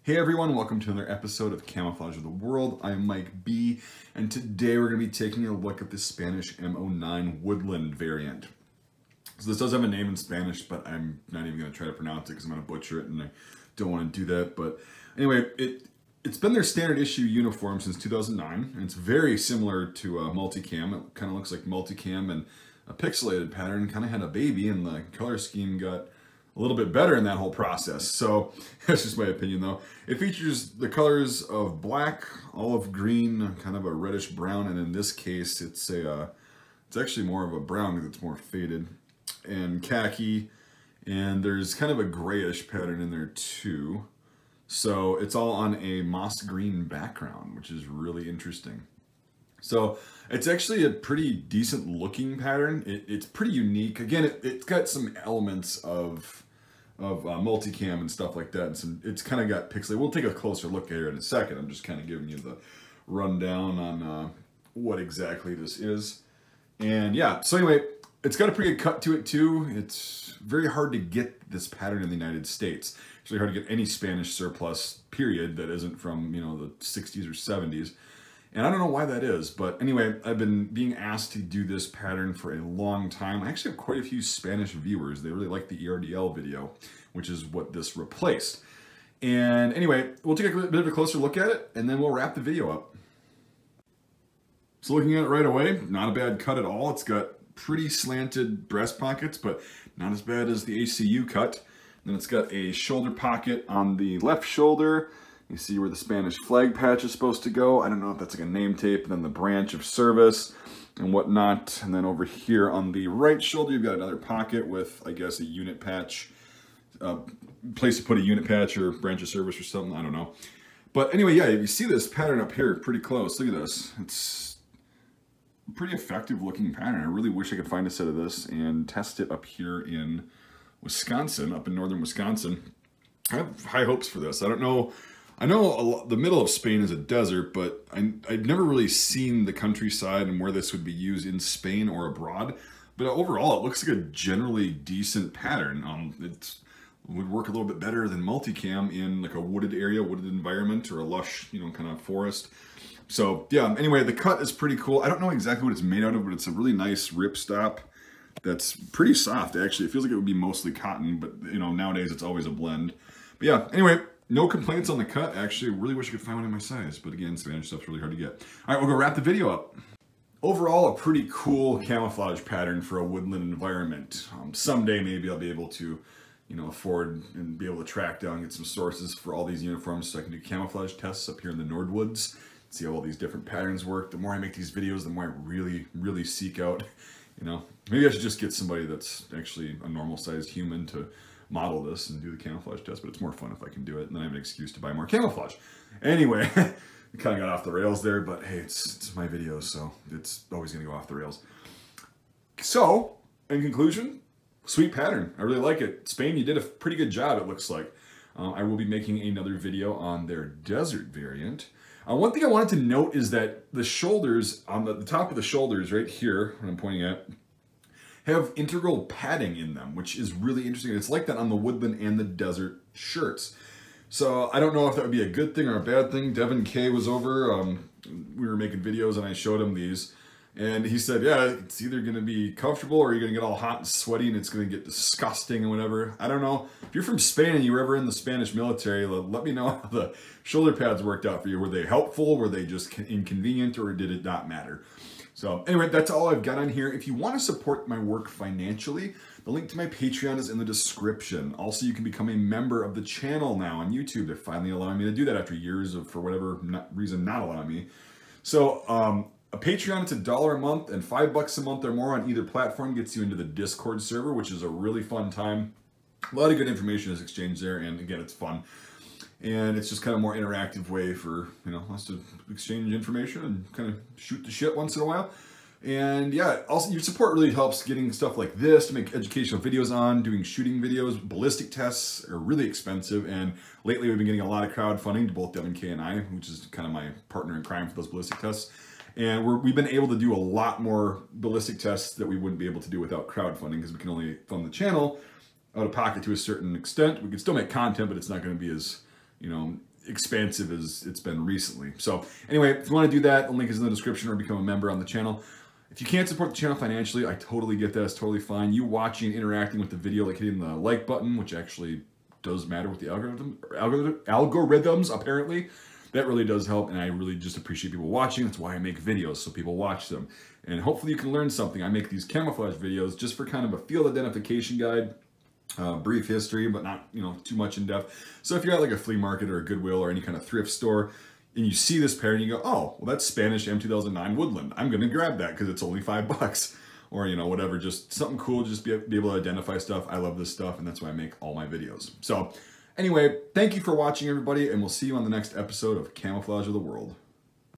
Hey everyone, welcome to another episode of Camouflage of the World. I'm Mike B, and today we're going to be taking a look at the Spanish M09 Woodland variant. So this does have a name in Spanish, but I'm not even going to try to pronounce it because I'm going to butcher it, and I don't want to do that. But anyway, it's been their standard issue uniform since 2009, and it's very similar to multicam. It kind of looks like multicam, and a pixelated pattern kind of had a baby, and the color scheme got a little bit better in that whole process. So that's just my opinion though. It features the colors of black, olive green, kind of a reddish brown, and in this case it's actually more of a brown because it's more faded, and khaki, and there's kind of a grayish pattern in there too. So it's all on a moss green background, which is really interesting. So it's actually a pretty decent looking pattern. It's pretty unique. Again, it's got some elements of multicam and stuff like that, and it's kind of got pixelated. We'll take a closer look here in a second. I'm just kind of giving you the rundown on what exactly this is. And yeah, so anyway, it's got a pretty good cut to it too. It's very hard to get this pattern in the United States. It's really hard to get any Spanish surplus, period, that isn't from, you know, the 60s or 70s. And I don't know why that is, but anyway, I've been being asked to do this pattern for a long time. I actually have quite a few Spanish viewers. They really like the ERDL video, which is what this replaced. And anyway, we'll take a bit of a closer look at it, and then we'll wrap the video up. So looking at it right away, not a bad cut at all. It's got pretty slanted breast pockets, but not as bad as the ACU cut. Then it's got a shoulder pocket on the left shoulder. You see where the Spanish flag patch is supposed to go. I don't know if that's like a name tape, and then the branch of service and whatnot. And then over here on the right shoulder, you've got another pocket with, I guess, a unit patch, place to put a unit patch or branch of service or something, I don't know. But anyway, yeah, you see this pattern up here pretty close. Look at this. It's a pretty effective looking pattern. I really wish I could find a set of this and test it up here in Wisconsin, up in northern Wisconsin. I have high hopes for this. I don't know. I know the middle of Spain is a desert, but I've never really seen the countryside and where this would be used in Spain or abroad. But overall, it looks like a generally decent pattern. It would work a little bit better than multicam in like a wooded area, wooded environment, or a lush, you know, kind of forest. So yeah, anyway, the cut is pretty cool. I don't know exactly what it's made out of, but it's a really nice ripstop that's pretty soft, actually. It feels like it would be mostly cotton, but you know, nowadays it's always a blend. But yeah, anyway, no complaints on the cut. Actually, I really wish I could find one in my size, but again, Spanish stuff's really hard to get. All right, we'll go wrap the video up. Overall, a pretty cool camouflage pattern for a woodland environment. Someday, maybe I'll be able to, you know, afford and be able to track down, get some sources for all these uniforms so I can do camouflage tests up here in the Nordwoods, see how all these different patterns work. The more I make these videos, the more I really seek out, you know, maybe I should just get somebody that's actually a normal-sized human to model this and do the camouflage test, but it's more fun if I can do it, and then I have an excuse to buy more camouflage. Anyway, we kind of got off the rails there, but hey, it's my video, so it's always going to go off the rails. So, in conclusion, sweet pattern. I really like it. Spain, you did a pretty good job, it looks like. I will be making another video on their desert variant. One thing I wanted to note is that the shoulders, on the top of the shoulders right here, what I'm pointing at, have integral padding in them, which is really interesting. It's like that on the Woodland and the desert shirts. So I don't know if that would be a good thing or a bad thing. Devin K was over, we were making videos and I showed him these, and he said, yeah, it's either gonna be comfortable or you're gonna get all hot and sweaty and it's gonna get disgusting and whatever. I don't know. If you're from Spain and you were ever in the Spanish military, let me know how the shoulder pads worked out for you. Were they helpful? Were they just inconvenient, or did it not matter? So anyway, that's all I've got on here. If you want to support my work financially, the link to my Patreon is in the description. Also, you can become a member of the channel now on YouTube. They're finally allowing me to do that after years of, for whatever reason, not allowing me. So a Patreon, it's $1 a month, and $5 a month or more on either platform gets you into the Discord server, which is a really fun time. A lot of good information is exchanged there, and again, it's fun. And it's just kind of a more interactive way for, you know, us to exchange information and kind of shoot the shit once in a while. And yeah, also your support really helps getting stuff like this to make educational videos on, doing shooting videos. Ballistic tests are really expensive, and lately we've been getting a lot of crowdfunding to both Devin K and I, which is kind of my partner in crime for those ballistic tests. And we've been able to do a lot more ballistic tests that we wouldn't be able to do without crowdfunding, because we can only fund the channel out of pocket to a certain extent. We can still make content, but it's not going to be as, you know, expansive as it's been recently. So anyway, if you want to do that, the link is in the description, or become a member on the channel. If you can't support the channel financially, I totally get that. It's totally fine. You watching and interacting with the video, like hitting the like button, which actually does matter with the algorithms, apparently. That really does help, and I really just appreciate people watching. That's why I make videos, so people watch them. And hopefully you can learn something. I make these camouflage videos just for kind of a field identification guide, brief history, but not, you know, too much in depth. So if you're at like a flea market or a Goodwill or any kind of thrift store, and you see this pair and you go, oh, well, that's Spanish M09 Woodland. I'm going to grab that because it's only $5. Or, you know, whatever, just something cool, just be able to identify stuff. I love this stuff, and that's why I make all my videos. So anyway, thank you for watching, everybody, and we'll see you on the next episode of Camouflage of the World.